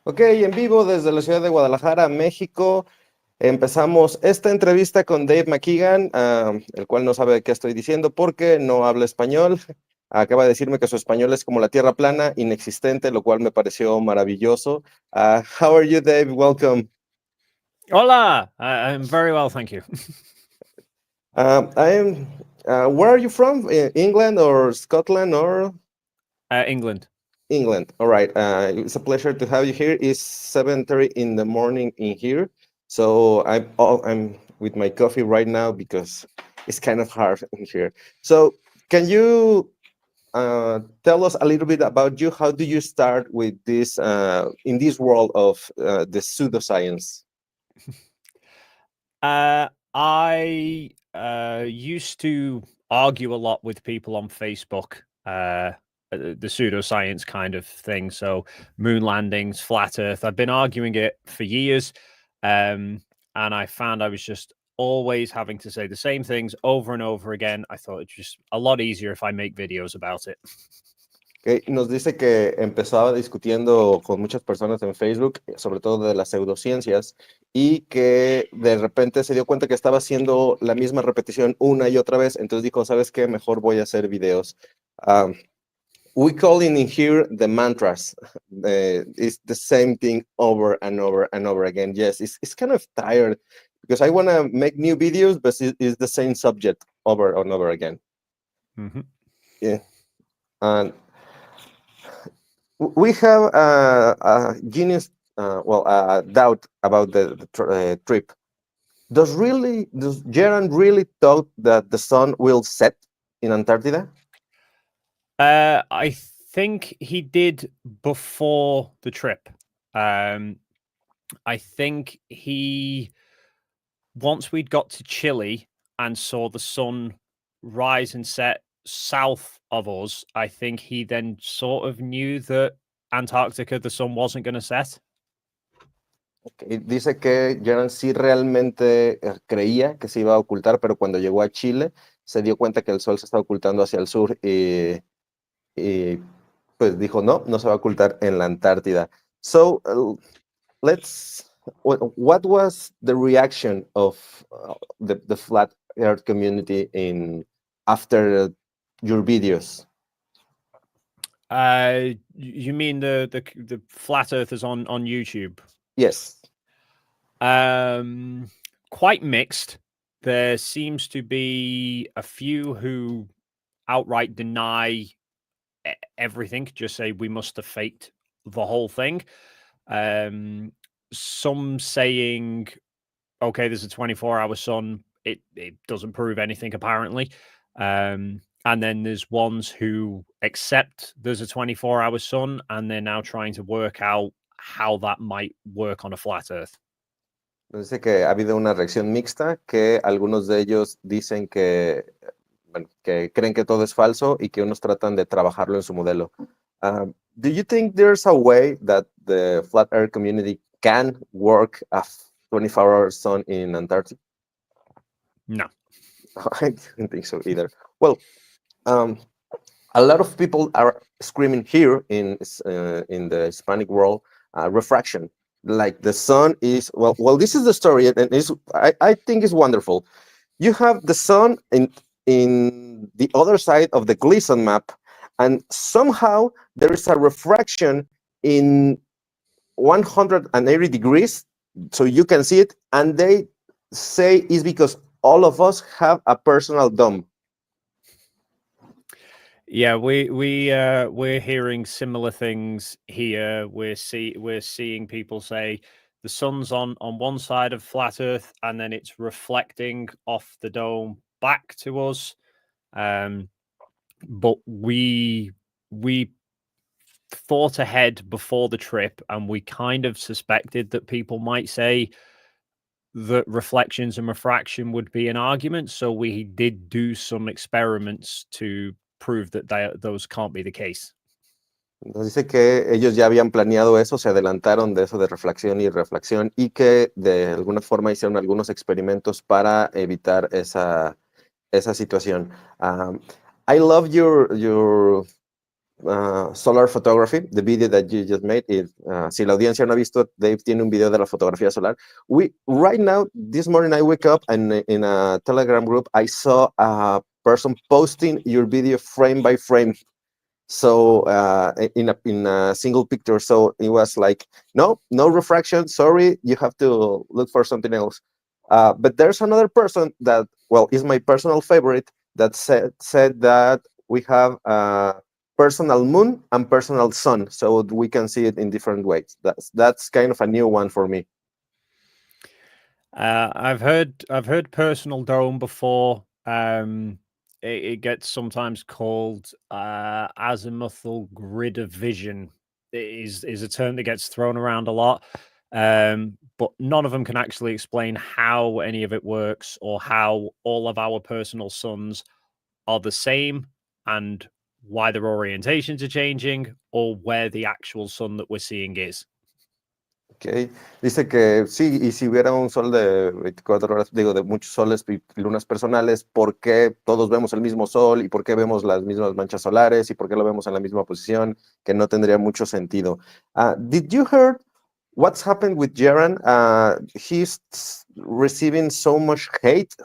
Ok, en vivo desde la ciudad de Guadalajara, México. Empezamos esta entrevista con Dave McKeegan, el cual no sabe qué estoy diciendo porque no habla español. Acaba de decirme que su español es como la tierra plana, inexistente, lo cual me pareció maravilloso. How are you, Dave? Welcome. Hola, I'm very well, thank you. Where are you from? England or Scotland or? England. England. All right. It's a pleasure to have you here. It's 7:30 in the morning in here. So I'm with my coffee right now because it's kind of hard in here. So can you tell us a little bit about you? How do you start with this in this world of the pseudoscience? I used to argue a lot with people on Facebook, the pseudoscience kind of thing. So, moon landings, flat Earth. I've been arguing it for years, and I found I was just always having to say the same things over and over again. I thought it's just a lot easier if I make videos about it. Ok, nos dice que empezaba discutiendo con muchas personas en Facebook, sobre todo de las pseudociencias, y que de repente se dio cuenta que estaba haciendo la misma repetición una y otra vez, entonces dijo, ¿sabes qué? Mejor voy a hacer videos. We call in here the mantras. It's the same thing over and over and over again. Yes, it's kind of tired because I want to make new videos, but it's the same subject over and over again. Mm-hmm. Yeah. And we have a genius, a doubt about the trip. Does Geron really thought that the sun will set in Antarctica? I think he did before the trip. I think once we'd got to Chile and saw the sun rise and set south of us, I think he then sort of knew that Antarctica, the sun wasn't going to set. Okay. Dice que Geron sí realmente creía que se iba a ocultar, pero cuando llegó a Chile se dio cuenta que el sol se estaba ocultando hacia el sur y pues dijo, no se va a ocultar en la Antártida. So, what was the reaction of the flat earth community after your videos? You mean the flat earthers on YouTube? Yes. Quite mixed. There seems to be a few who outright deny everything, just say we must have faked the whole thing. Some saying, okay, there's a 24-hour sun. It doesn't prove anything, apparently. And then there's ones who accept there's a 24-hour sun, and they're now trying to work out how that might work on a flat Earth. Dice que ha habido una reacción mixta, que algunos de ellos dicen que, bueno, que creen que todo es falso y que unos tratan de trabajarlo en su modelo. Do you think there's a way that the flat earth community can work a 24-hour sun in Antarctica? No. I don't think so either. Well, a lot of people are screaming here in the Hispanic world, refraction. Like the sun is well. This is the story, and I think it's wonderful. You have the sun in the other side of the Gleason map, and somehow there is a refraction in 180 degrees, so you can see it. And they say it's because all of us have a personal dome. Yeah, we're hearing similar things here. We're seeing people say the sun's on one side of flat Earth, and then it's reflecting off the dome back to us. But we thought ahead before the trip, and we kind of suspected that people might say that reflections and refraction would be an argument. So we did do some experiments to prove that those can't be the case. Nos dice que ellos ya habían planeado eso, se adelantaron de eso de reflexión y reflexión y que de alguna forma hicieron algunos experimentos para evitar esa situación. I love your solar photography, the video that you just made. Si la audiencia no ha visto, Dave tiene un video de la fotografía solar. Right now, this morning I wake up and in a Telegram group, I saw a person posting your video frame by frame. So in a single picture. So it was like, no refraction. Sorry, you have to look for something else. But there's another person that, well, is my personal favorite that said that we have personal moon and personal sun, so we can see it in different ways. That's kind of a new one for me. I've heard personal dome before. It gets sometimes called azimuthal grid of vision. It is a term that gets thrown around a lot, but none of them can actually explain how any of it works or how all of our personal suns are the same and why their orientations are changing or where the actual sun that we're seeing is. Okay. Dice que sí, y si hubiera un sol de 24 horas, digo, de muchos soles y lunas personales, ¿por qué todos vemos el mismo sol y por qué vemos las mismas manchas solares y por qué lo vemos en la misma posición? Que no tendría mucho sentido. Did you heard what's happened with Jaron? He's receiving so much hate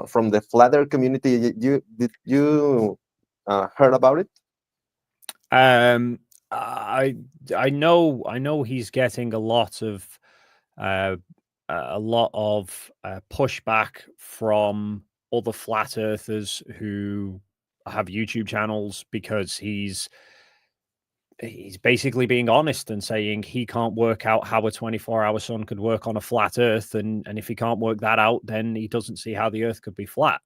from the flat earth community. Did you heard about it? I know he's getting a lot of pushback from other flat earthers who have YouTube channels because he's basically being honest and saying he can't work out how a 24-hour sun could work on a flat earth, and if he can't work that out, then he doesn't see how the earth could be flat.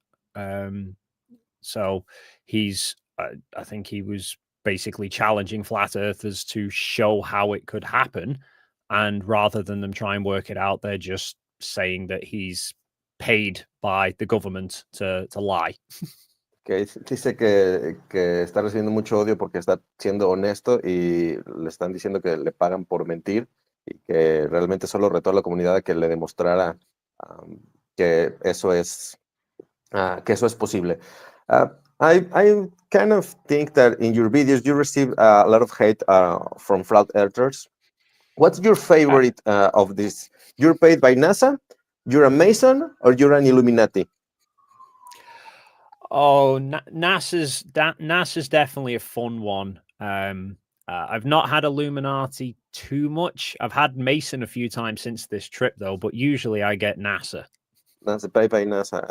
So he's I think he was basically challenging flat earthers to show how it could happen, and rather than them try and work it out, they're just saying that he's paid by the government to lie. Que dice que está recibiendo mucho odio porque está siendo honesto y le están diciendo que le pagan por mentir y que realmente solo retó a la comunidad a que le demostrara que eso es posible. I kind of think that in your videos you receive a lot of hate from flat earthers. What's your favorite of this? You're paid by NASA, you're a Mason, or you're an Illuminati? Oh, NASA's definitely a fun one. I've not had Illuminati too much. I've had Mason a few times since this trip, though, but usually I get NASA. NASA, paid by NASA.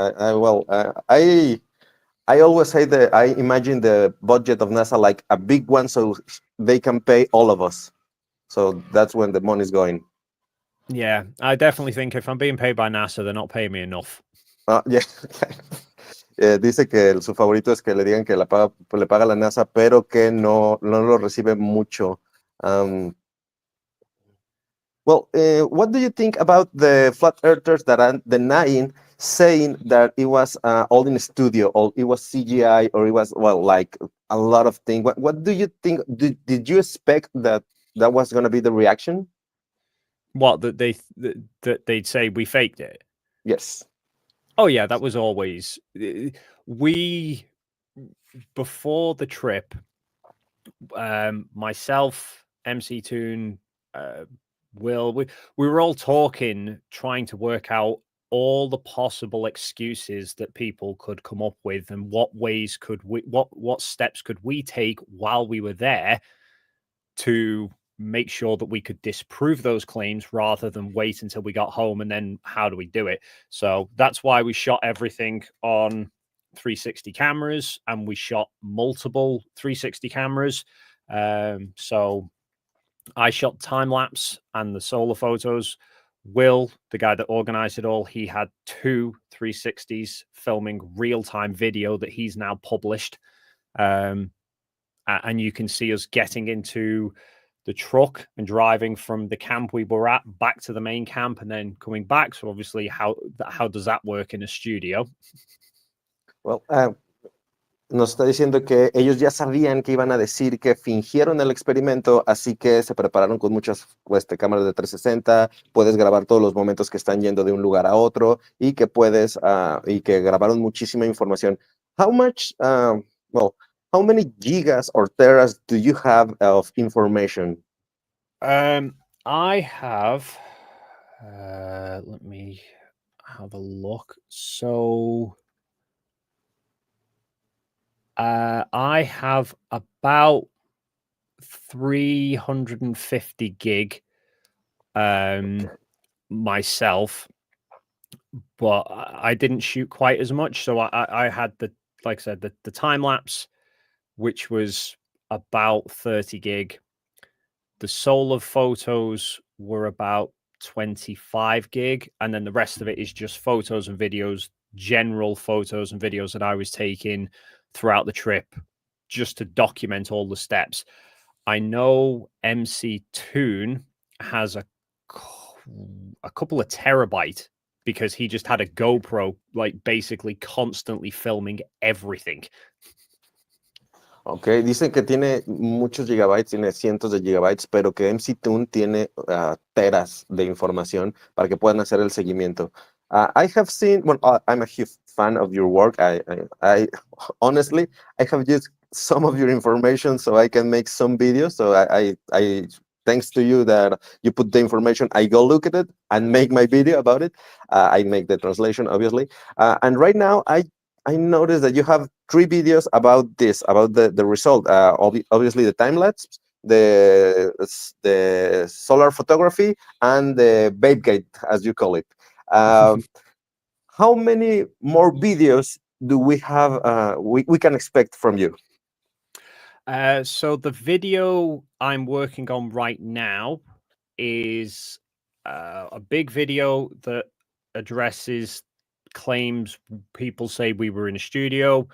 I always say that I imagine the budget of NASA like a big one, so they can pay all of us. So that's when the money's going. Yeah, I definitely think if I'm being paid by NASA, they're not paying me enough. Yeah. Dice que su favorito es que le digan que le paga la NASA, pero que no lo recibe mucho. Well, what do you think about the flat earthers that are denying, saying that it was all in a studio, or it was CGI, or it was, well, like a lot of things? What do you think? Did you expect that was going to be the reaction? What, that they'd say we faked it? Yes. Oh yeah, that was always before the trip. Myself, MC Toon, Will, we were all talking, trying to work out all the possible excuses that people could come up with, and what ways could we, what steps could we take while we were there to make sure that we could disprove those claims rather than wait until we got home and then how do we do it. So that's why we shot everything on 360 cameras, and we shot multiple 360 cameras. So I shot time lapse and the solar photos. Will, the guy that organized it all, he had 2 360s filming real-time video that he's now published. And you can see us getting into the truck and driving from the camp we were at back to the main camp and then coming back. So obviously, how does that work in a studio? Well, nos está diciendo que ellos ya sabían que iban a decir que fingieron el experimento, así que se prepararon con muchas cámaras de 360, puedes grabar todos los momentos que están yendo de un lugar a otro y que puedes, y que grabaron muchísima información. How much, well, how many gigas or teras do you have of information? I have. Let me have a look. So, I have about 350 gig Okay. myself, but I didn't shoot quite as much. So I had the, like I said, the time lapse, which was about 30 gig. The solar photos were about 25 gig, and then the rest of it is just photos and videos, general photos and videos that I was taking throughout the trip, just to document all the steps. I know MC Toon has a couple of terabyte because he just had a GoPro, like basically constantly filming everything. Ok, dicen que tiene muchos gigabytes, tiene cientos de gigabytes, pero que MC Toon tiene teras de información para que puedan hacer el seguimiento. I have seen, well, I'm a huge fan of your work. I honestly, I have used some of your information so I can make some videos. So thanks to you that you put the information, I go look at it and make my video about it. I make the translation, obviously. And right now, I noticed that you have 3 videos about this, about the result. Obviously, the time lapse, the solar photography, and the babe gate, as you call it. Um, how many more videos do we have? We can expect from you. So the video I'm working on right now is a big video that addresses claims people say we were in a studio.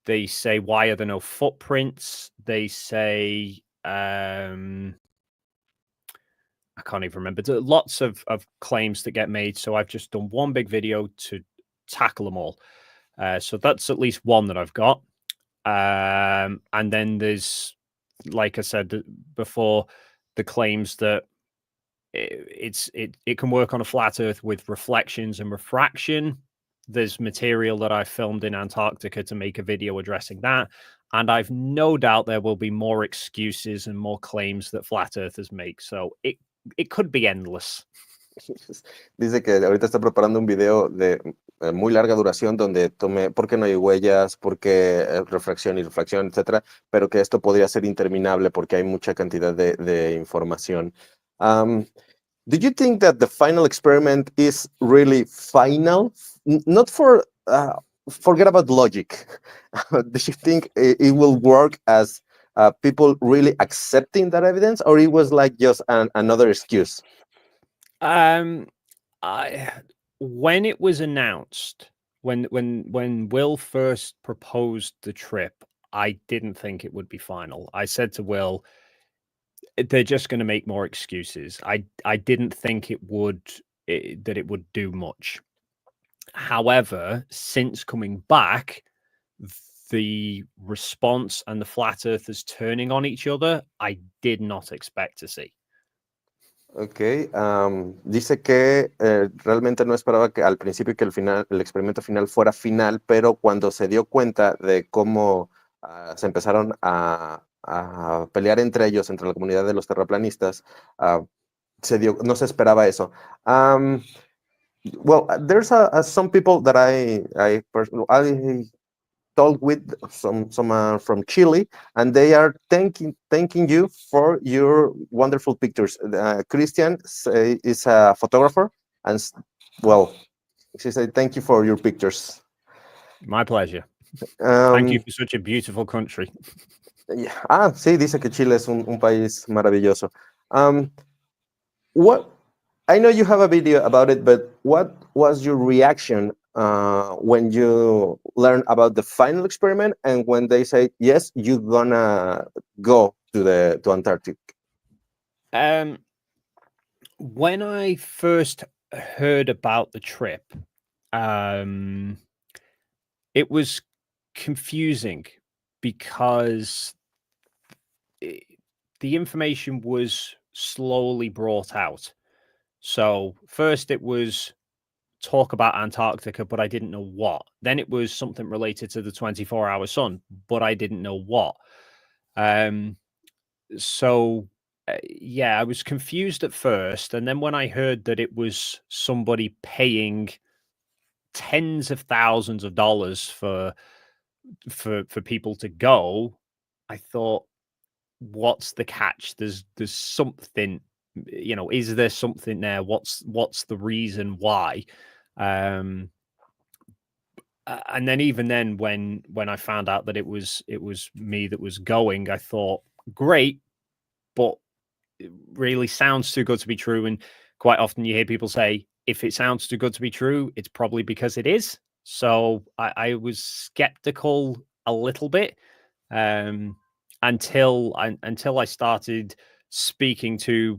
They say, why are there no footprints? They say, I can't even remember. Lots of claims that get made. So I've just done one big video to tackle them all. So that's at least one that I've got. And then there's, like I said before, the claims that it can work on a flat Earth with reflections and refraction. There's material that I filmed in Antarctica to make a video addressing that. And I've no doubt there will be more excuses and more claims that flat earthers make. So it could be endless. Dice que ahorita está preparando un video de muy larga duración donde tome por qué no hay huellas, por qué refracción y refracción, etcétera, pero que esto podría ser interminable porque hay mucha cantidad de información. Do you think that the final experiment is really final? Not for forget about logic. Do you think it will work as people really accepting that evidence, or it was like just another excuse? When it was announced, when Will first proposed the trip, I didn't think it would be final. I said to Will, they're just going to make more excuses. I didn't think that it would do much. However, since coming back, the response and the flat earthers turning on each other, I did not expect to see. Ok, dice que realmente no esperaba que al principio que el experimento final fuera final, pero cuando se dio cuenta de cómo se empezaron a pelear entre ellos, entre la comunidad de los terraplanistas, no se esperaba eso. Well, there's some people that I talked with some from Chile, and they are thanking you for your wonderful pictures. Christian is a photographer, and well, she said thank you for your pictures. My pleasure. Thank you for such a beautiful country. Sí, dice que Chile es un país maravilloso. What I know you have a video about it, but what was your reaction when you learned about the final experiment and when they say yes, you're gonna go to Antarctic? When I first heard about the trip, it was confusing because the information was slowly brought out. So first it was talk about Antarctica, but I didn't know what. Then it was something related to the 24-hour sun, but I didn't know what. So yeah, I was confused at first, and then when I heard that it was somebody paying tens of thousands of dollars for people to go, I thought, what's the catch? There's something, is there something there? What's the reason why? And then even then, when I found out that it was me that was going, I thought, great, but it really sounds too good to be true. And quite often you hear people say, if it sounds too good to be true, it's probably because it is. So I was skeptical a little bit, until I started speaking to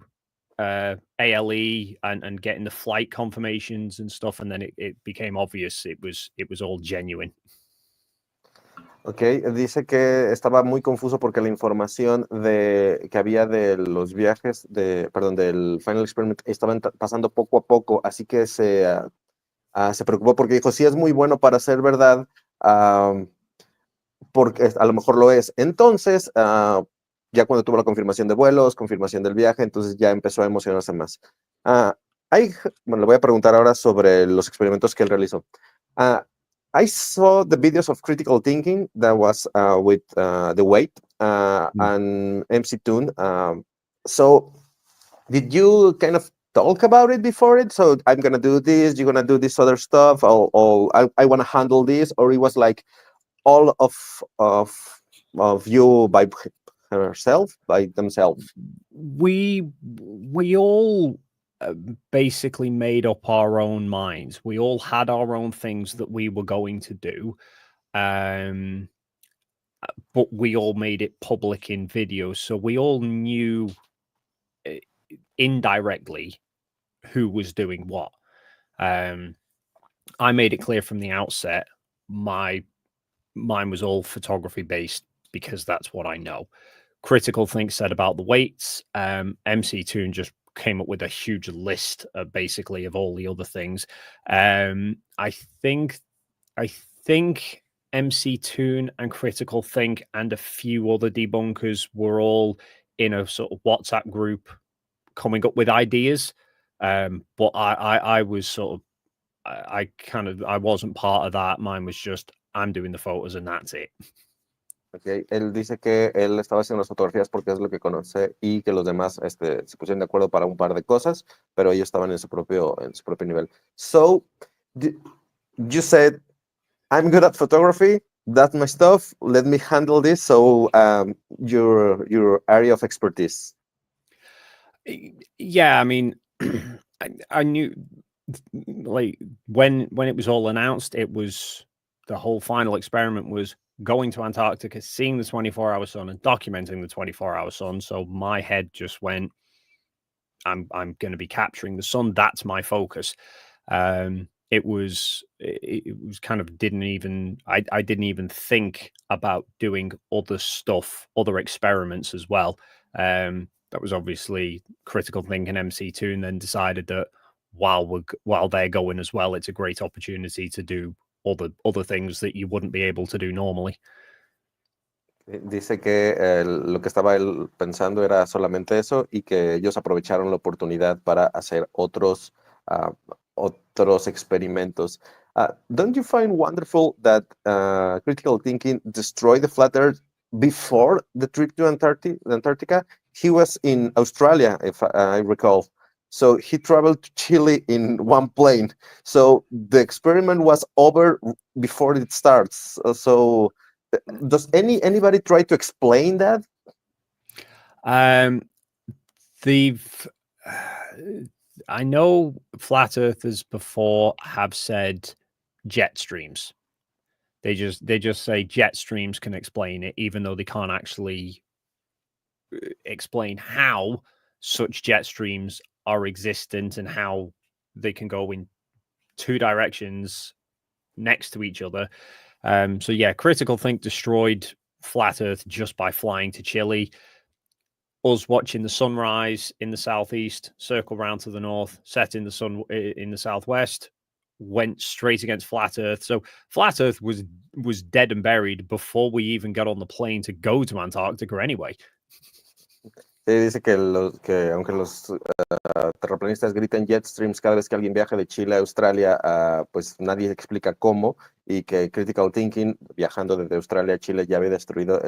ALE and getting the flight confirmations and stuff, and then it became obvious it was all genuine. Ok, dice que estaba muy confuso porque la información que había de los viajes, perdón, del Final Experiment estaban pasando poco a poco, así que se preocupó porque dijo, sí es muy bueno para ser verdad, porque a lo mejor lo es. Entonces, ya cuando tuvo la confirmación de vuelos, confirmación del viaje, entonces ya empezó a emocionarse más. Bueno, le voy a preguntar ahora sobre los experimentos que él realizó. I saw the videos of critical thinking that was with the weight and MC Toon. So did you kind of talk about it before it? So I'm going to do this, you're going to do this other stuff, or I want to handle this, or it was like all of you by themselves? We all basically made up our own minds. We all had our own things that we were going to do, but we all made it public in videos, so we all knew indirectly who was doing what. I made it clear from the outset mine was all photography based because that's what I know. Critical Think said about the weights. MC Toon just came up with a huge list basically of all the other things. I think MC Toon and Critical Think and a few other debunkers were all in a sort of WhatsApp group coming up with ideas. But I was sort of, I wasn't part of that. Mine was just, I'm doing the photos and that's it. Okay. Él dice que él estaba haciendo las fotografías porque es lo que conoce y que los demás se pusieron de acuerdo para un par de cosas, pero ellos estaban en su propio nivel. So, you said, I'm good at photography, that's my stuff, let me handle this. So, your area of expertise. Yeah, I mean, I knew, like, when it was all announced, it was the whole Final Experiment was going to Antarctica, seeing the 24-hour sun and documenting the 24-hour sun. So my head just went, I'm going to be capturing the sun. That's my focus. It was kind of I didn't even think about doing other stuff, other experiments as well. That was obviously Critical Think and MC2, and then decided that while they're going as well, it's a great opportunity to do other things that you wouldn't be able to do normally. Dice que lo que estaba él pensando era solamente eso y que ellos aprovecharon la oportunidad para hacer otros experimentos. Don't you find wonderful that Critical Thinking destroyed the flat Earth before the trip to Antarctica? He was in Australia, if I recall. So he traveled to Chile in one plane. So the experiment was over before it starts. So does anybody try to explain that? I know flat earthers before have said jet streams. They just say jet streams can explain it, even though they can't actually explain how such jet streams are existent and how they can go in two directions next to each other. So yeah, Critical Think destroyed flat Earth just by flying to Chile. Us watching the sunrise in the southeast, circle round to the north, set in the sun in the southwest, went straight against flat Earth. So flat Earth was dead and buried before we even got on the plane to go to Antarctica anyway. Sí, dice que aunque los terraplanistas gritan jet streams cada vez que alguien viaja de Chile a Australia, pues nadie explica cómo, y que critical thinking, viajando desde Australia a Chile, ya había destruido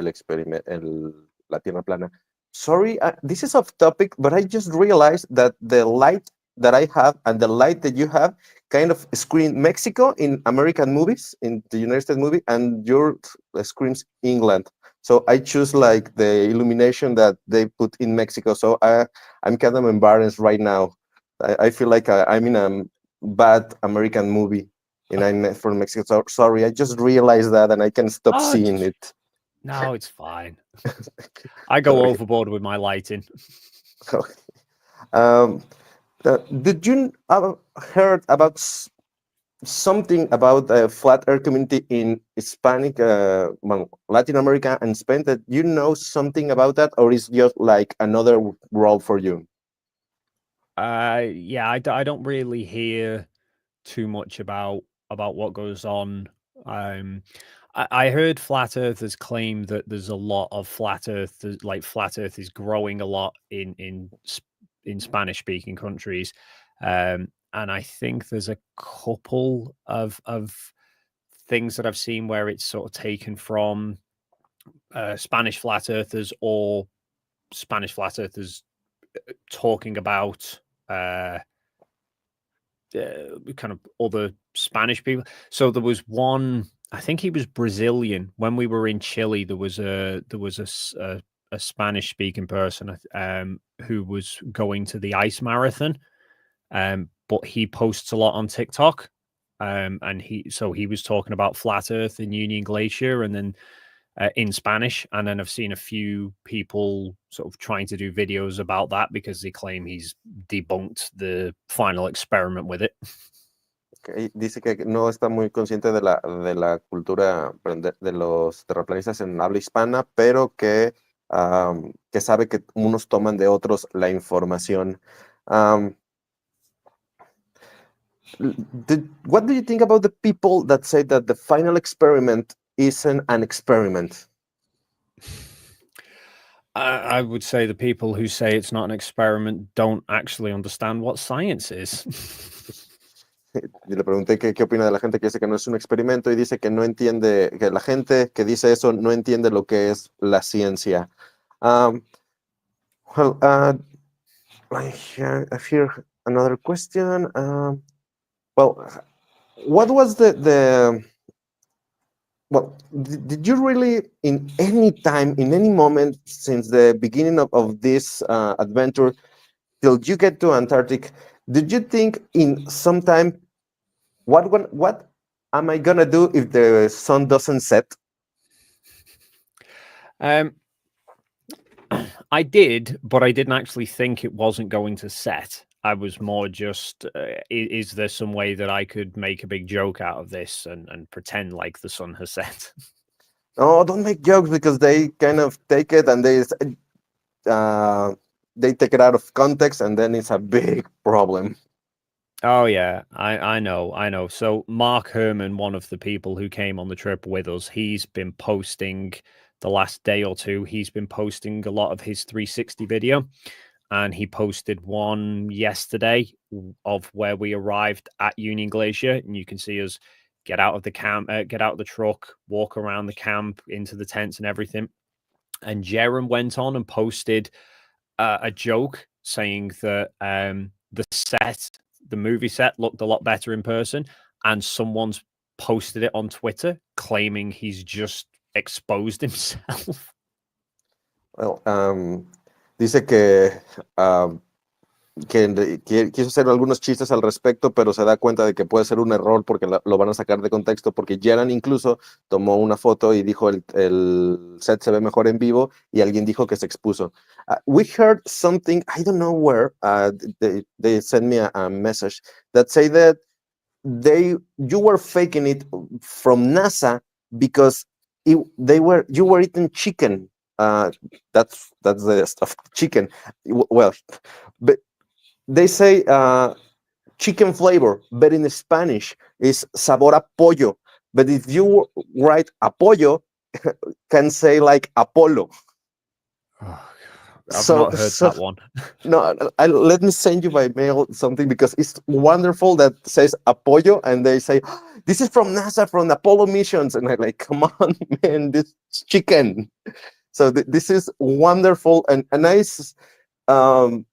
la Tierra plana. Sorry, this is off topic, but I just realized that the light that I have and the light that you have kind of screen Mexico in American movies, in the United States movie, and your screams England. So I choose like the illumination that they put in Mexico. So I'm kind of embarrassed right now. I feel like I'm in a bad American movie and I'm from Mexico. So sorry, I just realized that and I can stop seeing it. No, it's fine. I go overboard with my lighting. Did you heard about something about the flat earth community in Hispanic, Latin America and Spain, that you know something about that, or is just like another world for you? Yeah, I don't really hear too much about what goes on. I heard flat earthers claim that there's a lot of flat earth, like flat earth is growing a lot in Spanish speaking countries. And I think there's a couple of things that I've seen where it's sort of taken from Spanish flat earthers or Spanish flat earthers talking about kind of other Spanish people. So there was one, I think he was Brazilian. When we were in Chile, there was a Spanish speaking person who was going to the ice marathon. But he posts a lot on TikTok. And he was talking about flat earth in Union Glacier and then in Spanish. And then I've seen a few people sort of trying to do videos about that because they claim he's debunked the final experiment with it. Okay. Dice que no está muy consciente de la cultura de los terraplanistas en habla hispana, pero que sabe que unos toman de otros la información. What do you think about the people that say that the final experiment isn't an experiment? I would say the people who say it's not an experiment don't actually understand what science is. Y le pregunté qué opina de la gente que dice que no es un experimento y dice que no entiende, que la gente que dice eso no entiende lo que es la ciencia. Well, I hear another question. Well, what was well, did you really, in any time, in any moment since the beginning of this adventure till you get to Antarctic, did you think in some time, what am I gonna do if the sun doesn't set? I did, but I didn't actually think it wasn't going to set. I was more just, is there some way that I could make a big joke out of this and pretend like the sun has set? No, don't make jokes because they kind of take it and they take it out of context and then it's a big problem. Oh yeah, I know. So Mark Herman, one of the people who came on the trip with us, he's been posting the last day or two. He's been posting a lot of his 360 video, and he posted one yesterday of where we arrived at Union Glacier, and you can see us get out of the camp, get out of the truck, walk around the camp into the tents and everything. And Jerem went on and posted a joke saying that the movie set looked a lot better in person, and someone's posted it on Twitter claiming he's just exposed himself. Well, dice que quiso hacer algunos chistes al respecto, pero se da cuenta de que puede ser un error porque lo van a sacar de contexto, porque Jaran incluso tomó una foto y dijo el set se ve mejor en vivo y alguien dijo que se expuso. We heard something, I don't know where, they sent me a message that say that you were faking it from NASA because you were eating chicken. That's the stuff, chicken. Well, but they say chicken flavor, but in Spanish is sabor a pollo. But if you write apoyo, can say like Apollo. Oh, I've So not heard so that one. no, let me send you by mail something because it's wonderful that says apoyo and they say this is from NASA from Apollo missions and I'm like, come on, man, this is chicken. So this is wonderful and nice. I'm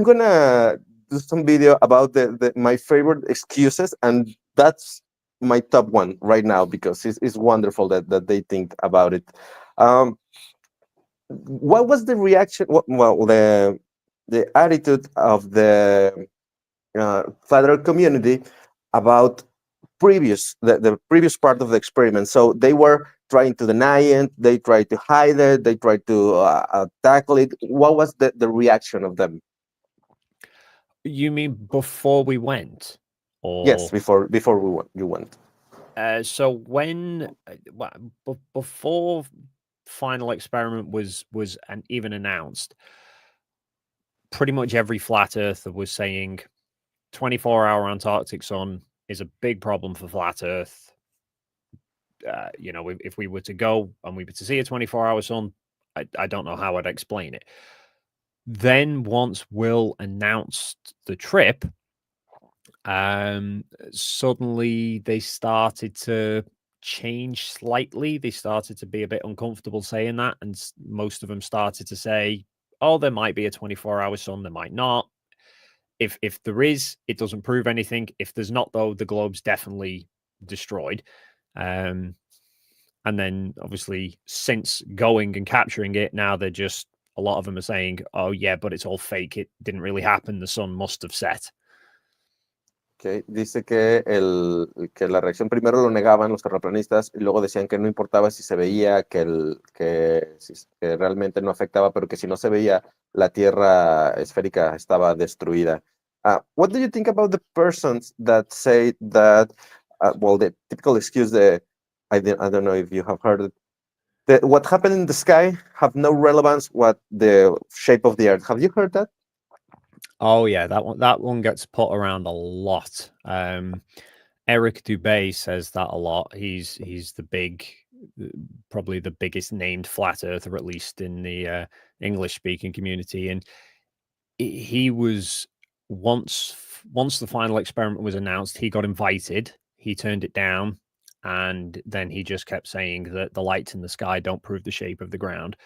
gonna do some video about the my favorite excuses, and that's my top one right now because it's wonderful that they think about it. Um, what was the reaction? Well, the attitude of the federal community about the previous part of the experiment. So they were trying to deny it, they tried to hide it, they tried to tackle it. What was the reaction of them? You mean before we went, Yes, or before you went. so when before final experiment was even announced, pretty much every flat earther was saying 24-hour Antarctic sun is a big problem for flat Earth. If we were to go and we were to see a 24-hour sun, I don't know how I'd explain it. Then once Will announced the trip, suddenly they started to change slightly. They started to be a bit uncomfortable saying that, and most of them started to say, "Oh, there might be a 24-hour sun, there might not. If there is, it doesn't prove anything. If there's not, though, the globe's definitely destroyed." Um, and then obviously since going and capturing it, now they're just a lot of them are saying, "Oh yeah, but it's all fake. It didn't really happen. The sun must have set." Okay. Dice que, que la reacción primero lo negaban los terraplanistas y luego decían que no importaba si se veía, que realmente no afectaba, pero que si no se veía, la Tierra esférica estaba destruida. What do you think about the persons that say that, well, the typical excuse, I don't know if you have heard it, that what happened in the sky have no relevance what the shape of the Earth. Have you heard that? Oh yeah, that one gets put around a lot. Eric Dubay says that a lot. He's the big, probably the biggest named flat earther, at least in the English speaking community, and he was once the final experiment was announced, he got invited. He turned it down, and then he just kept saying that the lights in the sky don't prove the shape of the ground.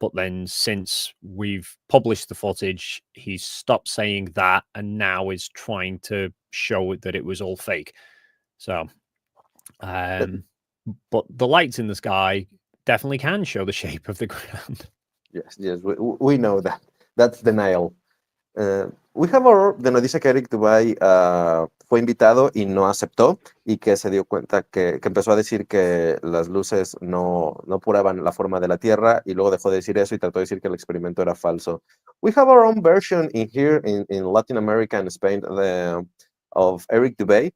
But then since we've published the footage, he's stopped saying that and now is trying to show that it was all fake. So, but the lights in the sky definitely can show the shape of the ground. Yes, we know that. That's denial. We have our, nos dice que Eric Dubai fue invitado y no aceptó y que se dio cuenta que empezó a decir que las luces no prueban la forma de la Tierra y luego dejó de decir eso y trató de decir que el experimento era falso. We have our own version in here in Latin America and Spain of Eric Dubay.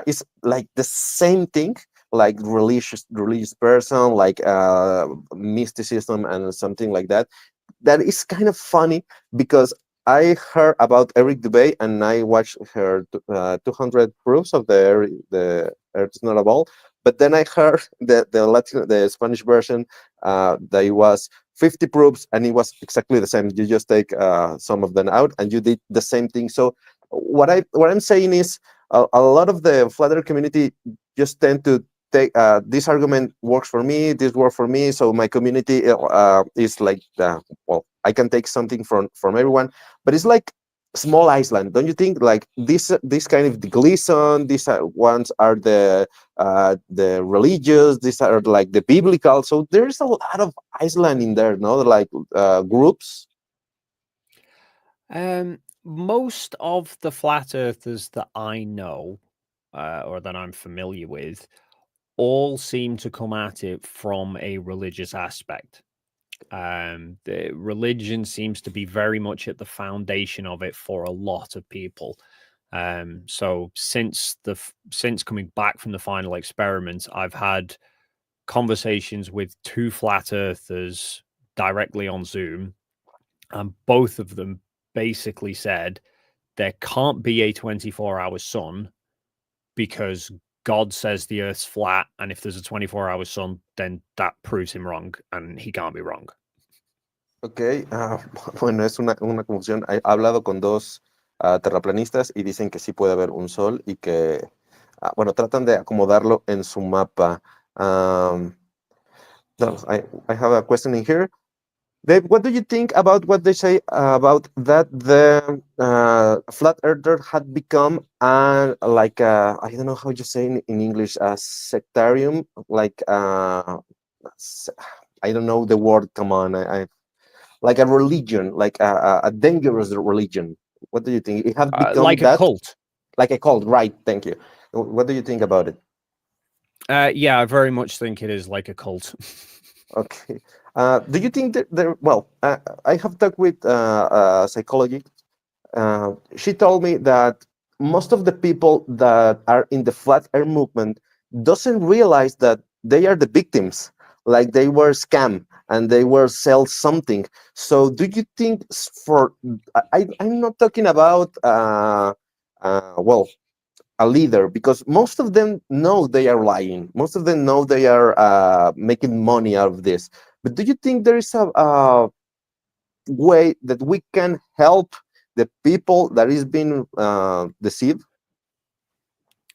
It's like the same thing, like religious person, like mysticism and something like that. That is kind of funny because I heard about Eric Dubay and I watched her 200 proofs of the Earth is not a ball. But then I heard the Spanish version that it was 50 proofs and it was exactly the same. You just take some of them out and you did the same thing. So what I'm saying is a lot of the flat earth community just tend to take this argument works for me, this works for me, so my community is like well, I can take something from everyone, but it's like small island, don't you think? Like this kind of the Gleason, these ones are the religious, these are like the biblical, so there's a lot of island in there, no, like groups. Most of the flat earthers that I know or that I'm familiar with all seem to come at it from a religious aspect. The religion seems to be very much at the foundation of it for a lot of people. So since coming back from the final experiment, I've had conversations with two flat earthers directly on Zoom, and both of them basically said there can't be a 24-hour sun because God says the Earth's flat, and if there's a 24-hour sun, then that proves him wrong, and he can't be wrong. Ok, bueno, es una confusión. He hablado con dos terraplanistas y dicen que sí puede haber un sol y que, bueno, tratan de acomodarlo en su mapa. No, I have a question in here. Dave, what do you think about what they say about that the flat earther had become like I don't know how you say in English, a sectarium, like I don't know the word. Come on, I like a religion, like a dangerous religion. What do you think? It had become Like that, a cult. like a cult, right? Thank you. What do you think about it? Yeah, I very much think it is like a cult. Okay. Do you think that there? Well, I have talked with psychology. She told me that most of the people that are in the flat earth movement doesn't realize that they are the victims, like they were scam and they were sell something. So do you think for I'm not talking about well, a leader, because most of them know they are lying, most of them know they are making money out of this, but do you think there is a way that we can help the people that is being deceived?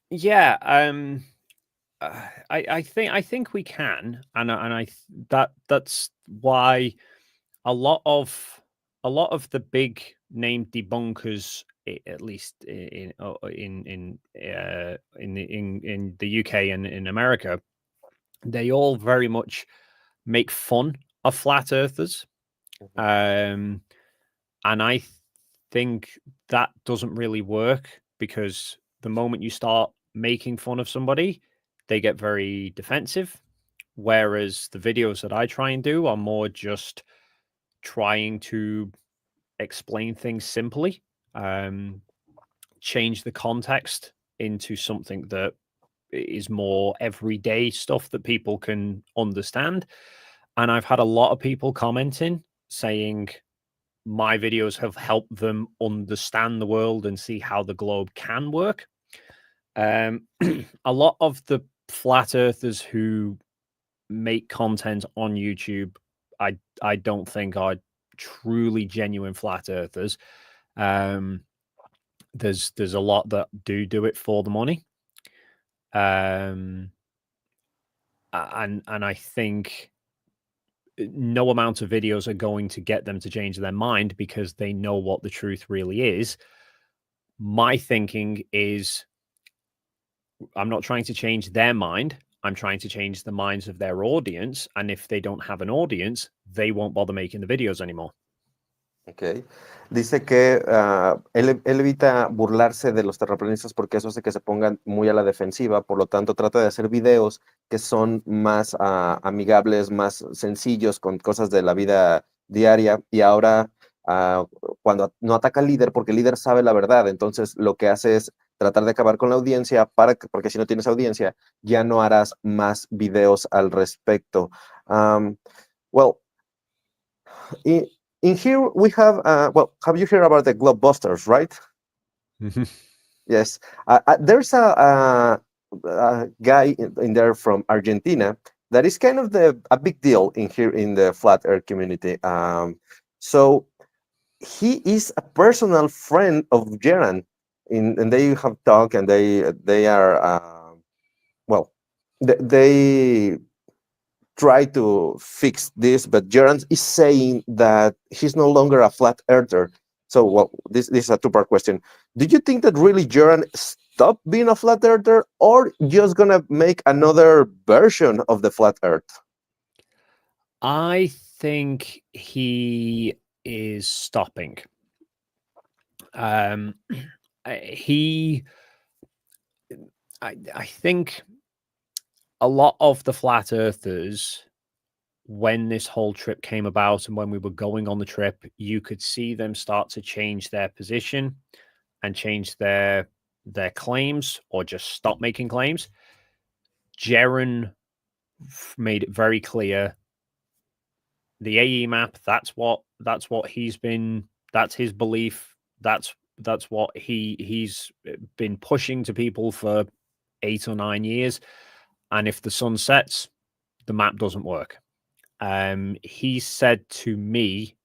Yeah, I think we can, and that's why a lot of the big name debunkers, at least in the UK and in America, they all very much make fun of flat earthers. And I think that doesn't really work, because the moment you start making fun of somebody, they get very defensive. Whereas the videos that I try and do are more just trying to explain things simply, change the context into something that is more everyday stuff that people can understand. And I've had a lot of people commenting saying my videos have helped them understand the world and see how the globe can work. A lot of the flat earthers who make content on YouTube, I don't think are truly genuine flat earthers. There's a lot that do it for the money. And I think no amount of videos are going to get them to change their mind, because they know what the truth really is. My thinking is, I'm not trying to change their mind. I'm trying to change the minds of their audience. And if they don't have an audience, they won't bother making the videos anymore. Okay. Dice que él evita burlarse de los terraplanistas porque eso hace que se pongan muy a la defensiva, por lo tanto trata de hacer videos que son más amigables, más sencillos, con cosas de la vida diaria, y ahora cuando no ataca al líder, porque el líder sabe la verdad, entonces lo que hace es tratar de acabar con la audiencia, porque si no tienes audiencia, ya no harás más videos al respecto. Well, in here we have, well, have you heard about the Globebusters, right? Yes. There's a guy in there from Argentina that is kind of a big deal in here in the flat earth community. So he is a personal friend of Geran, and they have talked, and they are well, they try to fix this, but Geran is saying that he's no longer a flat earther. So, well, this is a two-part question. Do you think that really Geran stopped being a flat earther, or just gonna make another version of the flat earth? I think he is stopping. I think a lot of the flat earthers, when this whole trip came about and when we were going on the trip, you could see them start to change their position and change their claims, or just stop making claims. Jaren made it very clear, the AE map, that's what he's been, that's his belief, that's That's what he's been pushing to people for 8 or 9 years. And if the sun sets, the map doesn't work. He said to me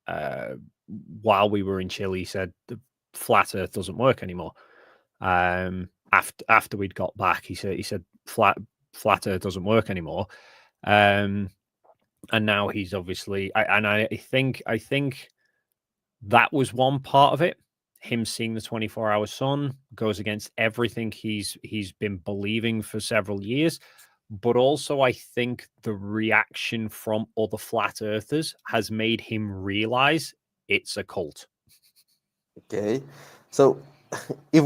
uh, while we were in Chile, he said the flat Earth doesn't work anymore. After we'd got back, he said flat Earth doesn't work anymore. And now he's obviously, I think that was one part of it. Him seeing the 24-hour sun goes against everything he's been believing for several years. But also, I think the reaction from other flat earthers has made him realize it's a cult. Okay. So, if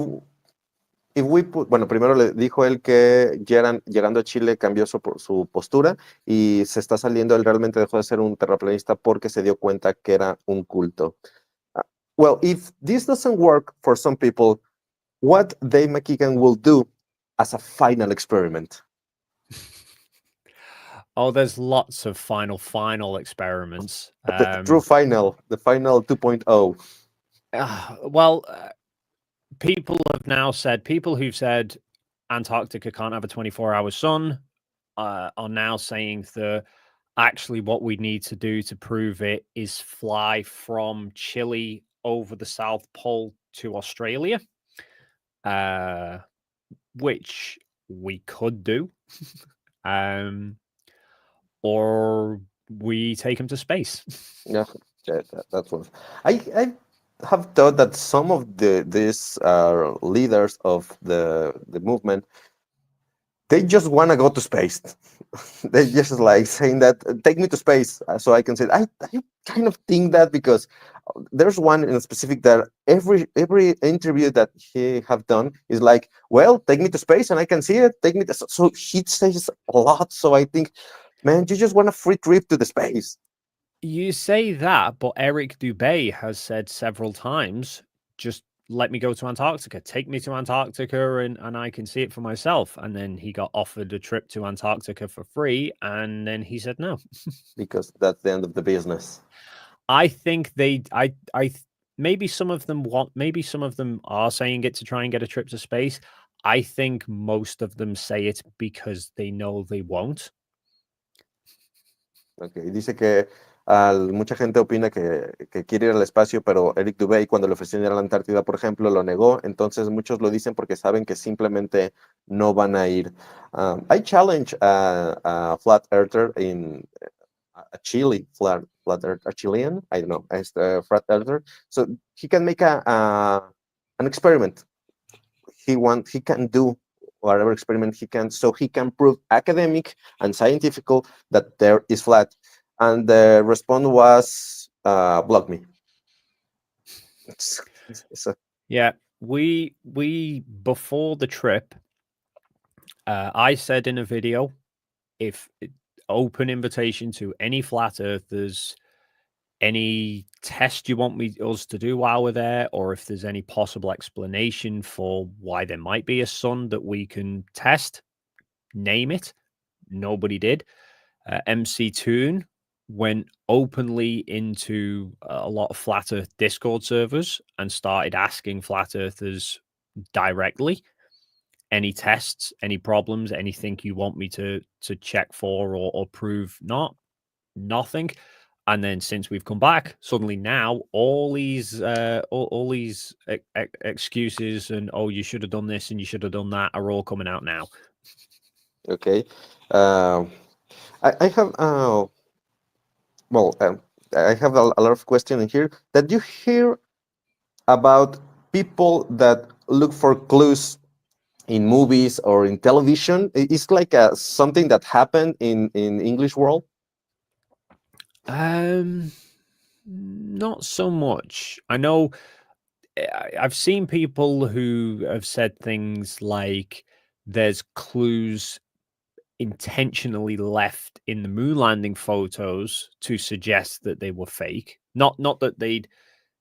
we put, bueno, primero le dijo él que llegando a Chile cambió su postura y se está saliendo, él realmente dejó de ser un terraplanista porque se dio cuenta que era un culto. Well, if this doesn't work for some people, what Dave McKeegan will do as a final experiment? Oh, there's lots of final experiments. The true final, the final 2.0. Well, people who've said Antarctica can't have a 24-hour sun are now saying that actually what we need to do to prove it is fly from Chile over the South Pole to Australia, which we could do. Or we take him to space. Yeah, that's what I have thought that some of these leaders of the movement, they just want to go to space. They just like saying that, take me to space, so I can say. I kind of think that because there's one in specific that every interview that he have done is like, well, take me to space and I can see it. Take me to, so he says a lot. So I think, man, you just want a free trip to the space. You say that, but Eric Dubé has said several times, just let me go to Antarctica. Take me to Antarctica and I can see it for myself. And then he got offered a trip to Antarctica for free. And then he said no. Because that's the end of the business. I think maybe some of them are saying it to try and get a trip to space. I think most of them say it because they know they won't. Okay, dice que mucha gente opina que quiere ir al espacio, pero Eric Dubé, cuando le ofrecieron ir a la Antártida, por ejemplo, lo negó. Entonces muchos lo dicen porque saben que simplemente no van a ir. I challenge a flat earther in a Chile, flat earth, a Chilean, I don't know, as a flat earther, so he can make an experiment. He can do whatever experiment he can, so he can prove academic and scientific that there is flat. And the response was, block me. Yeah, we before the trip, I said in a video, if open invitation to any flat earthers, any test you want us to do while we're there, or if there's any possible explanation for why there might be a sun that we can test, name it. Nobody did. MC Toon went openly into a lot of flat earth Discord servers and started asking flat earthers directly any tests, any problems, anything you want me to check for or prove nothing. And then since we've come back, suddenly now all these excuses and, oh, you should have done this and you should have done that are all coming out now. Okay. I have I have a lot of questions in here. That you hear about people that look for clues in movies or in television? It's like something that happened in English world. Not so much. I know I've seen people who have said things like there's clues intentionally left in the moon landing photos to suggest that they were fake. Not that they'd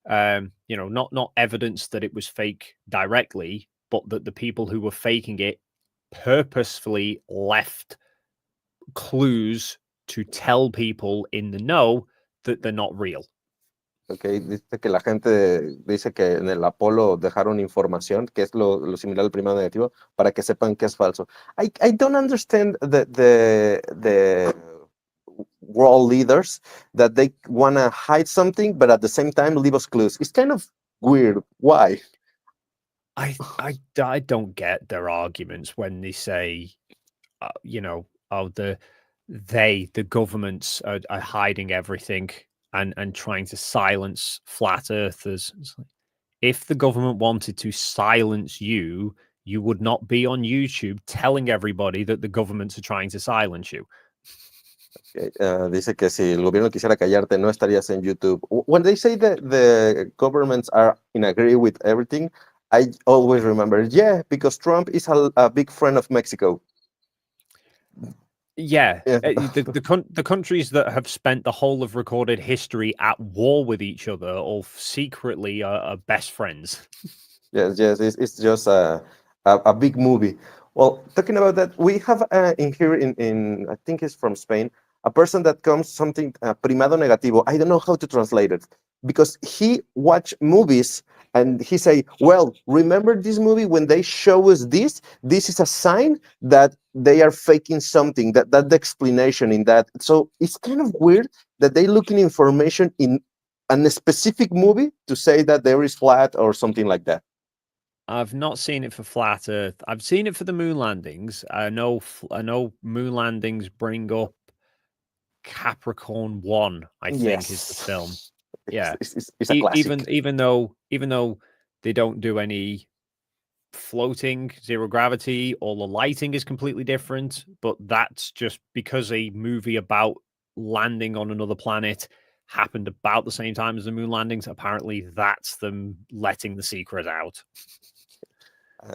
not evidence that it was fake directly, but that the people who were faking it purposefully left clues to tell people in the know that they're not real. Okay, dice que la gente dice que en el Apolo dejaron información, que es lo similar al primero negativo, para que sepan que es falso. I don't understand the world leaders that they want to hide something, but at the same time leave us clues. It's kind of weird. Why? I don't get their arguments when they say, oh, the governments are hiding everything and trying to silence flat earthers. It's like, if the government wanted to silence you, you would not be on YouTube telling everybody that the governments are trying to silence you. Dice que si el gobierno quisiera callarte, no estarías en YouTube. When they say that the governments are in agree with everything, I always remember, yeah, because Trump is a big friend of Mexico. Yeah, Yeah. the countries that have spent the whole of recorded history at war with each other or secretly are best friends. Yes, it's just a big movie. Well, talking about that, we have in here in I think it's from Spain, a person that comes something primado negativo. I don't know how to translate it because he watch movies and he say, well, remember this movie when they show us this? This is a sign that they are faking something. That the explanation in that. So it's kind of weird that they looking information in a specific movie to say that there is flat or something like that. I've not seen it for Flat Earth. I've seen it for the moon landings. I know moon landings bring up Capricorn 1, I think is the film. Yes, Yeah. it's a classic. Even though they don't do any floating, zero gravity, all the lighting is completely different, but that's just because a movie about landing on another planet happened about the same time as the moon landings. Apparently that's them letting the secret out.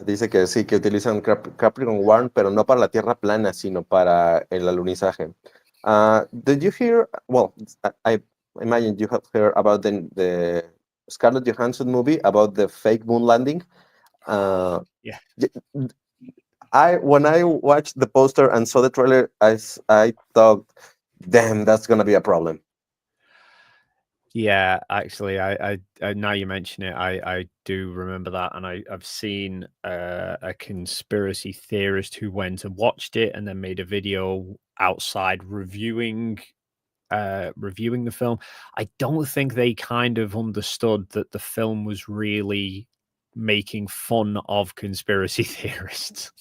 Dice que sí, que utilizan Capricorn One, pero no para la Tierra plana, sino para el alunizaje. Did you hear? Well, I imagine you have heard about the Scarlett Johansson movie about the fake moon landing. Yeah. When I watched the poster and saw the trailer, I thought, damn, that's gonna be a problem. Yeah, actually, I now you mention it, I do remember that, and I've seen a conspiracy theorist who went and watched it, and then made a video outside reviewing the film. I don't think they kind of understood that the film was really making fun of conspiracy theorists.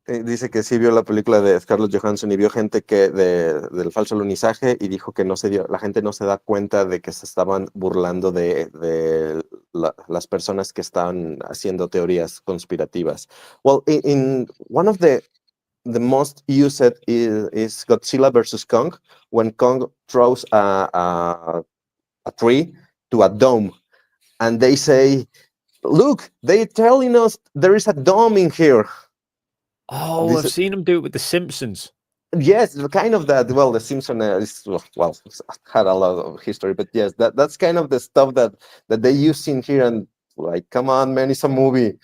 Dice que sí vio la película de Scarlett Johansson y vio gente del falso alunizaje y dijo que la gente no se da cuenta de que se estaban burlando de las personas que están haciendo teorías conspirativas. Well, in one of the most used is Godzilla versus Kong, when Kong throws a tree to a dome, and they say, "Look, they're telling us there is a dome in here." Oh, This I've seen them do it with The Simpsons. Yes, kind of that. Well, the Simpson is well had a lot of history, but yes, that's kind of the stuff that they use in here. And like, come on, man, it's a movie.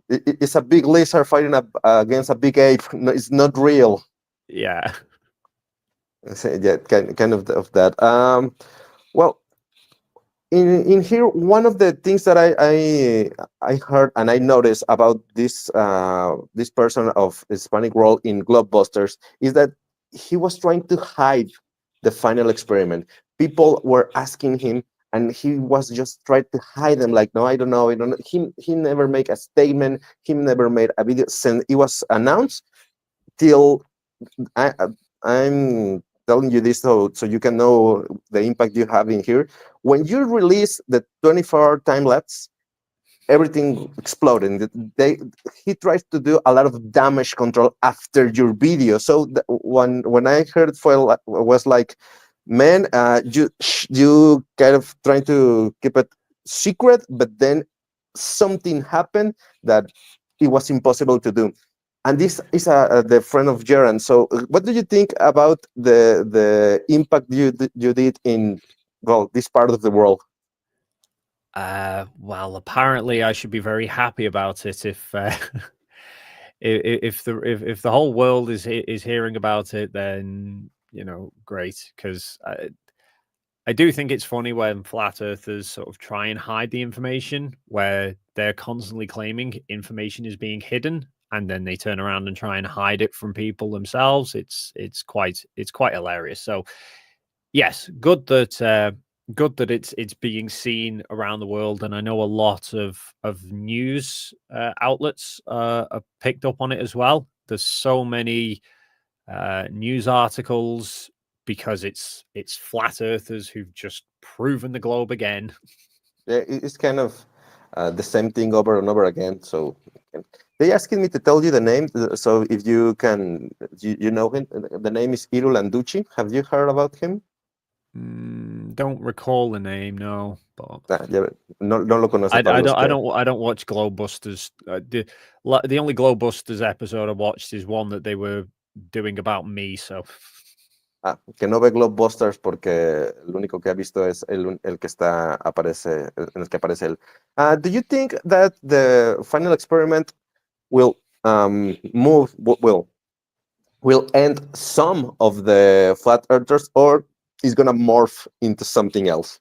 It's a big lizard fighting against a big ape. No, it's not real. Yeah. So, yeah, kind of that. Well, in here, one of the things that I heard and I noticed about this person of Hispanic role in Globebusters is that he was trying to hide the final experiment. People were asking him, and he was just trying to hide them. Like, no, I don't know, I don't know. He never made a statement. He never made a video. Since it was announced, till I, I'm telling you this so you can know the impact you have in here. When you release the 24-hour time lapse, everything exploded. He tries to do a lot of damage control after your video. So when I heard foil was like, man, you kind of trying to keep it secret, but then something happened that it was impossible to do. And this is the friend of Jaron. So, what do you think about the impact you did in this part of the world? Well, apparently I should be very happy about it if if the whole world is hearing about it, then great, because I do think it's funny when flat earthers sort of try and hide the information, where they're constantly claiming information is being hidden, and then they turn around and try and hide it from people themselves. It's quite hilarious. So yes, good that it's being seen around the world, and I know a lot of news outlets have picked up on it as well. There's so many news articles because it's flat earthers who've just proven the globe again. Yeah, it's kind of the same thing over and over again. So they asking me to tell you the name. So if you can, you know him. The name is Iru Landucci. Have you heard about him? Don't recall the name, no, but No, no lo conoce para los que. I don't watch Globebusters. The only Globebusters episode I watched is one that they were doing about me. So Que no ve Globebusters porque el único que ha visto es el que aparece, en el que aparece él. Do you think that the final experiment will will end some of the flat earthers, or is gonna morph into something else?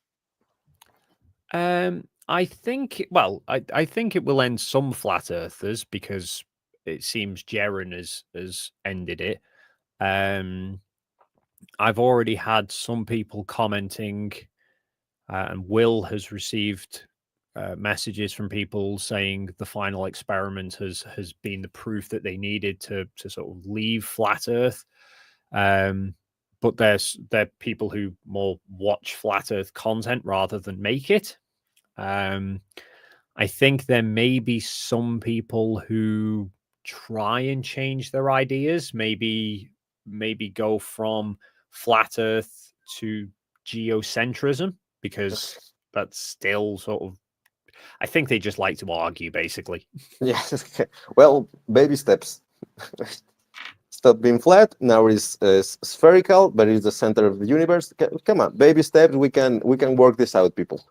I think, well, I think it will end some flat earthers because it seems Jaren has ended it. I've already had some people commenting, and Will has received messages from people saying the final experiment has been the proof that they needed to sort of leave flat Earth. But there people who more watch flat Earth content rather than make it. I think there may be some people who try and change their ideas, maybe go from flat Earth to geocentrism, because that's still sort of, I think they just like to argue, basically. Yes. Well, baby steps. Stop being flat. Now it's spherical, but it's the center of the universe. Come on, baby steps. We can work this out, people.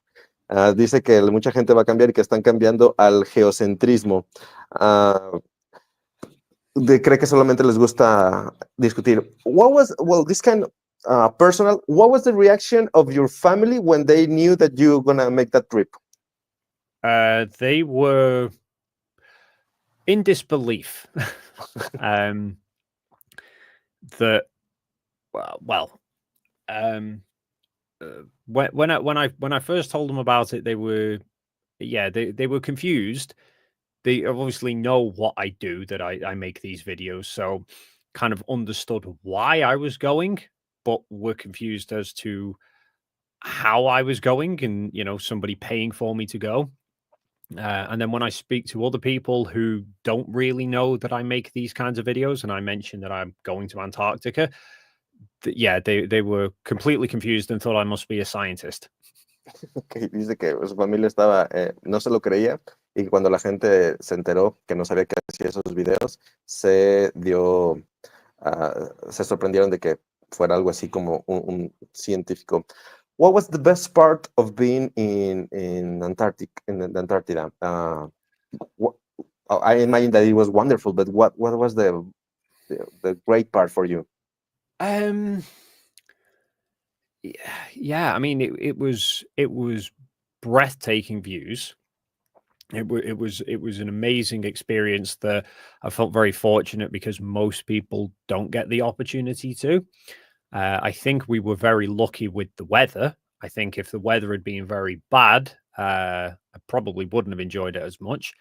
Dice que mucha gente va a cambiar y que están cambiando al geocentrismo. Cree que solamente les gusta discutir. This kind of personal, what was the reaction of your family when they knew that you were going to make that trip? They were in disbelief. That, well, when I first told them about it, they were confused. They obviously know what I do, that I make these videos, so kind of understood why I was going, but were confused as to how I was going, and somebody paying for me to go. And then when I speak to other people who don't really know that I make these kinds of videos, and I mention that I'm going to Antarctica, they were completely confused and thought I must be a scientist. Okay, dice que su familia estaba, no se lo creía, y cuando la gente se enteró que no sabía que hacía esos videos, se sorprendieron de que fuera algo así como un científico. What was the best part of being in Antarctica? I imagine that it was wonderful, but what was the great part for you? Yeah, I mean, it was breathtaking views. It was an amazing experience that I felt very fortunate, because most people don't get the opportunity to. I think we were very lucky with the weather. I think if the weather had been very bad, I probably wouldn't have enjoyed it as much.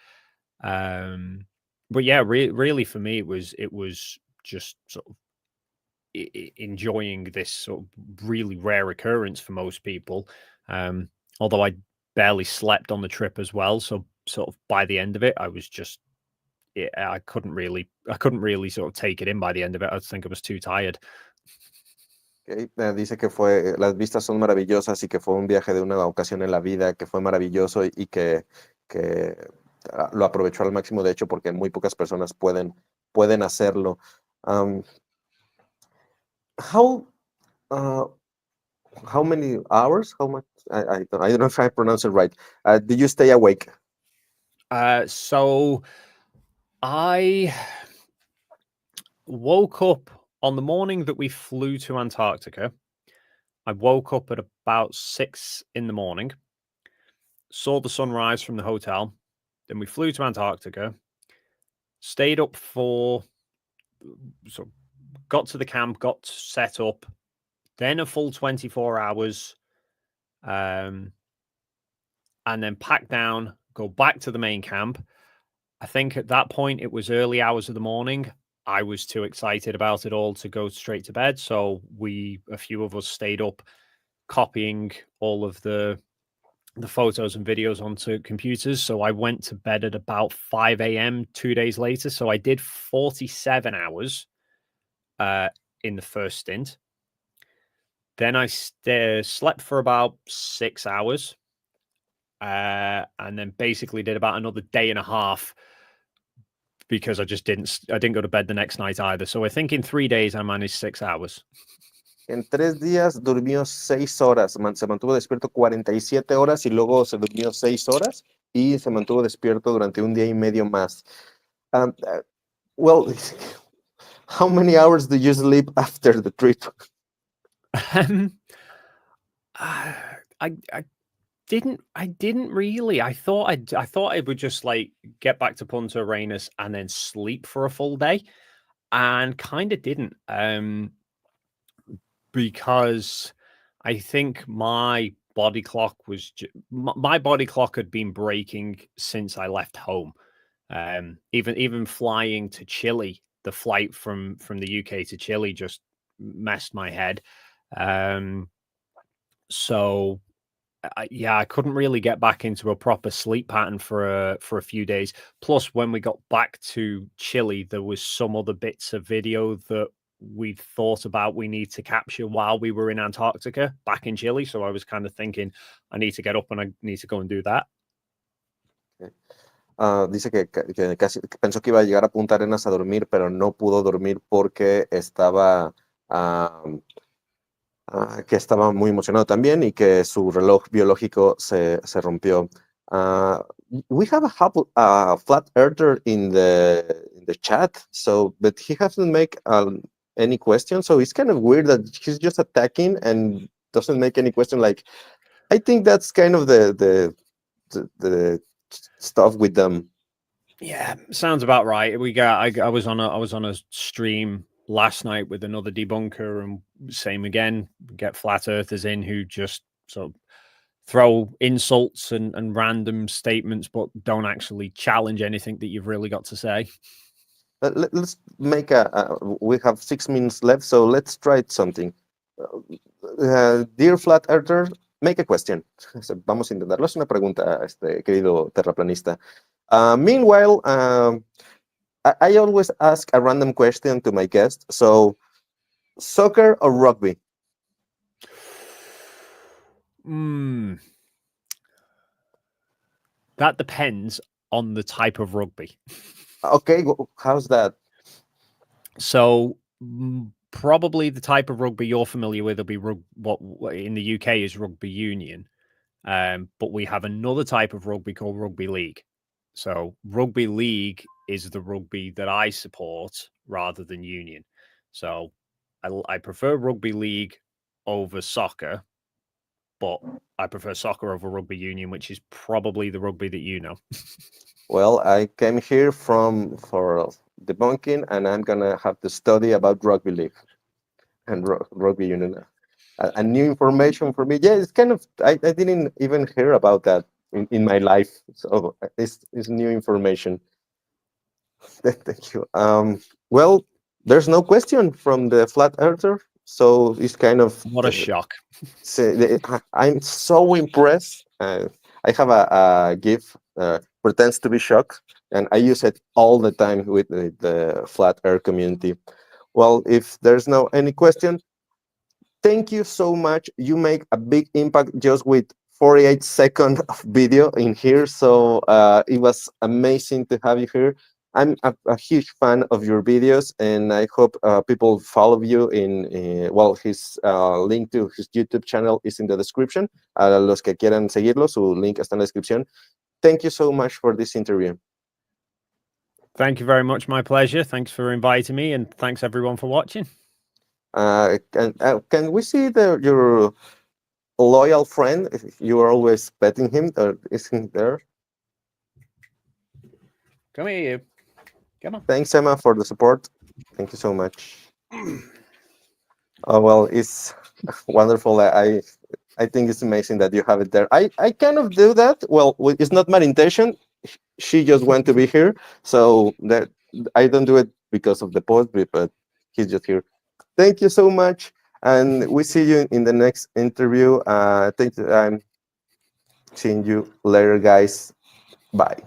But yeah, really for me, it was just sort of enjoying this sort of really rare occurrence for most people. Although I barely slept on the trip as well, so sort of by the end of it, I was just, I couldn't really sort of take it in by the end of it. I think I was too tired. Okay. Dice que las vistas son maravillosas y que fue un viaje de una ocasión en la vida, que fue maravilloso y que lo aprovechó al máximo, de hecho, porque muy pocas personas pueden hacerlo. How many hours? How much? I don't know if I pronounce it right. Did you stay awake? So I woke up on the morning that we flew to Antarctica. I woke up at about 6 in the morning, saw the sunrise from the hotel. Then we flew to Antarctica, stayed up so got to the camp, got set up, then a full 24 hours, and then pack down, go back to the main camp. I think at that point it was early hours of the morning. I was too excited about it all to go straight to bed. So a few of us stayed up copying all of the photos and videos onto computers. So I went to bed at about 5 a.m. 2 days later. So I did 47 hours in the first stint. Then I slept for about 6 hours. And then basically did about another day and a half because I didn't go to bed the next night either. So I think in 3 days I managed 6 hours. En 3 días durmió 6 horas, se mantuvo despierto 47 horas y luego se durmió 6 horas y se mantuvo despierto durante un día y medio más. Well, how many hours do you sleep after the trip? I didn't really. I thought I would just like get back to Punta Arenas and then sleep for a full day, and kind of didn't. Because I think my body clock had been breaking since I left home. Even flying to Chile, the flight from the UK to Chile just messed my head. So I couldn't really get back into a proper sleep pattern for a few days. Plus, when we got back to Chile, there was some other bits of video that we thought about we need to capture while we were in Antarctica back in Chile. So I was kind of thinking, I need to get up and I need to go and do that. Dice que casi pensó que iba a llegar a Punta Arenas a dormir, pero no pudo dormir porque estaba que estaba muy emocionado también y que su reloj biológico se rompió. We have a flat earther in the chat, but he hasn't make any question, so it's kind of weird that he's just attacking and doesn't make any question. Like, I think that's kind of the stuff with them. Yeah, sounds about right. I was on a stream last night with another debunker, and same again, get flat earthers in who just sort of throw insults and random statements, but don't actually challenge anything that you've really got to say. Let's make we have 6 minutes left, so let's try something. Dear flat earther, make a question. Vamos a intentarlo. Es una pregunta, querido terraplanista. Meanwhile, I always ask a random question to my guest. So, soccer or rugby? That depends on the type of rugby. Okay, how's that? So, probably the type of rugby you're familiar with will be what in the UK is rugby union. But we have another type of rugby called rugby league. So rugby league is the rugby that I support rather than union. So I prefer rugby league over soccer, but I prefer soccer over rugby union, which is probably the rugby that you know. Well, I came here for debunking, and I'm gonna have to study about rugby league and rugby union. And new information for me. Yeah, it's kind of I didn't even hear about that in my life, so it's new information. Thank you. Well, there's no question from the flat earther, so it's kind of what a shock. I'm so impressed. I have a GIF pretends to be shocked, and I use it all the time with the flat earth community. Well, if there's no any question, thank you so much. You make a big impact just with 48 seconds of video in here. So it was amazing to have you here. I'm a huge fan of your videos, and I hope people follow you his link to his YouTube channel is in the description. A los que quieran seguirlo, su link está en la descripción. Thank you so much for this interview. Thank you very much. My pleasure. Thanks for inviting me, and thanks everyone for watching. Can we see your loyal friend. You are always petting him. Isn't there? Come here, you. Come on. Thanks, Emma, for the support. Thank you so much. Oh well, it's wonderful. I think it's amazing that you have it there. I kind of do that. Well, it's not my intention. She just went to be here, so that I don't do it because of the post, but he's just here. Thank you so much, and we see you in the next interview. Thank you. I'm seeing you later, guys. Bye.